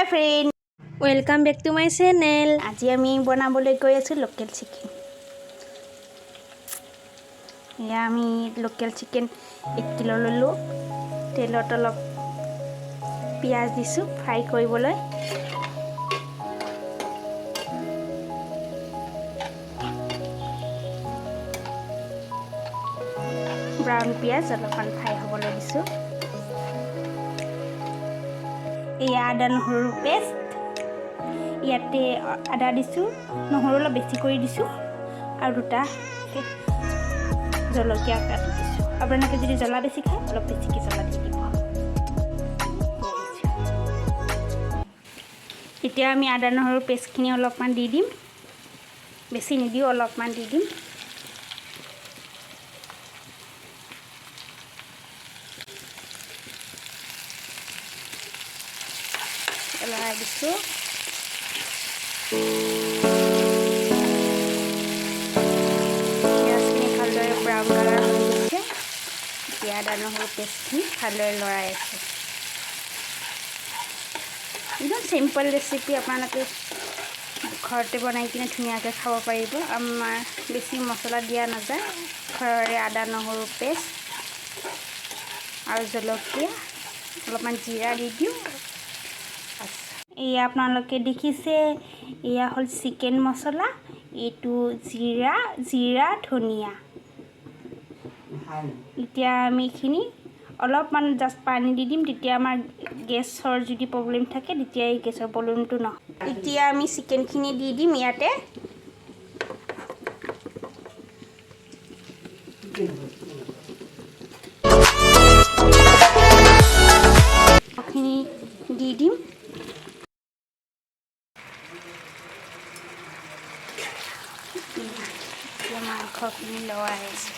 High friend, welcome back to my channel. আজি আমি বনাবলৈ গৈ আছোঁ লোকেল চিকেন। এয়া আমি লোকেল চিকেন 1 কিলো ল'লোঁ। তেলত অলপ পিঁয়াজ দিছোঁ ফ্ৰাই কৰিবলৈ। ব্ৰাউন পিঁয়াজ অলপমান ফ্ৰাই হ'বলৈ দিছোঁ। এয়া আদা নহৰু পেষ্ট, ইয়াতে আদা দিছোঁ, নহৰু অলপ বেছি কৰি দিছোঁ আৰু 2টা জলকীয়া কাটি দিছোঁ। আপোনালোকে যদি জ্বলা বেছি খায় অলপ বেছিকৈ জ্বলা দি দিব। এতিয়া আমি আদা নহৰু পেষ্টখিনি অলপমান দি দিম, বেছি নিদিওঁ, অলপমান দি দিম। লৰাই দিছোঁ। পিঁয়াজখিনি ভালদৰে ব্ৰাউন কালাৰ হৈ গৈছে। এতিয়া আদা নহৰু পেষ্টখিনি ভালদৰে লৰাই আছোঁ। একদম চিম্পল ৰেচিপি, আপোনালোকে ঘৰতে বনাই কিনে ধুনীয়াকৈ খাব পাৰিব। আমাৰ বেছি মছলা দিয়া নাযায়, ঘৰৰে আদা নহৰু পেষ্ট আৰু জলকীয়া, অলপমান জিৰা দি দিওঁ। এয়া আপোনালোকে দেখিছে, এয়া হ'ল চিকেন মছলা, এইটো জিৰা ধনিয়া। এতিয়া আমি এইখিনি অলপমান জাষ্ট পানী দি দিম, তেতিয়া আমাৰ গেছৰ যদি প্ৰব্লেম থাকে তেতিয়া এই গেছৰ প্ৰব্লেমটো নহয়। এতিয়া আমি চিকেনখিনি দি দিম ইয়াতে। খিনি দি দিম। এতিয়া মাংসখিনি লৰাই আছোঁ।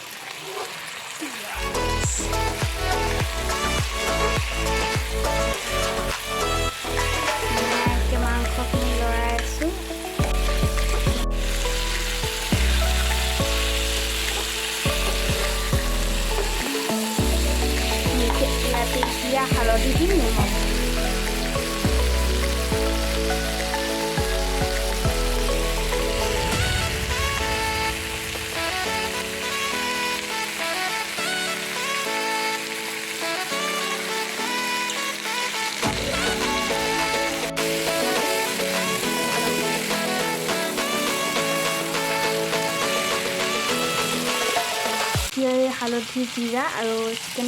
ধুনীয়াকৈ মাংসখিনি লৰাই আছোঁ। ইয়াতে এতিয়া হালধি দিম, নিমখ। হালধি, জিৰা আৰু চিকেন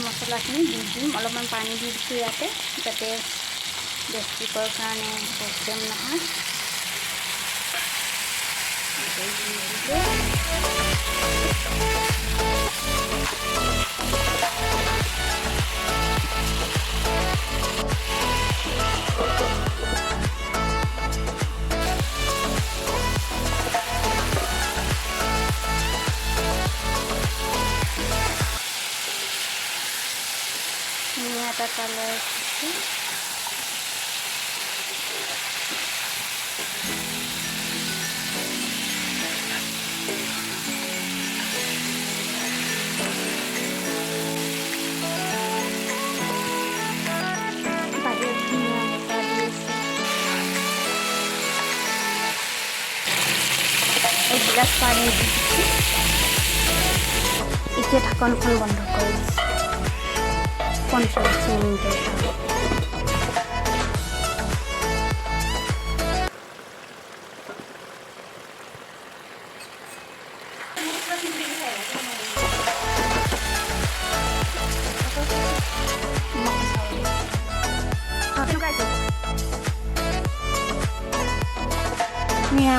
মছলাখিনি দি দিম। অলপমান পানী দি দিছোঁ ইয়াতে, যাতে গেষ্ট্ৰিকৰ কাৰণে প্ৰব্লেম নহয়। এটা কালার এসেছে। এক গ্লাস পানি দিচ্ছি। এতিয়া ঢাকনখন বন্ধ করে দিচ্ছি 45 মিনিটের জন্য।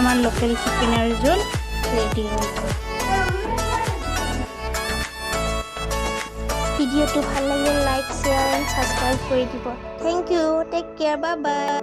আমার লোকাল চিকেনের ঝোল রেডি হয়েছে। ভিডিওটো ভাল লাগিলে লাইক, শেয়াৰ, সাবস্ক্ৰাইব কৰি দিব। Thank you, take care, bye by.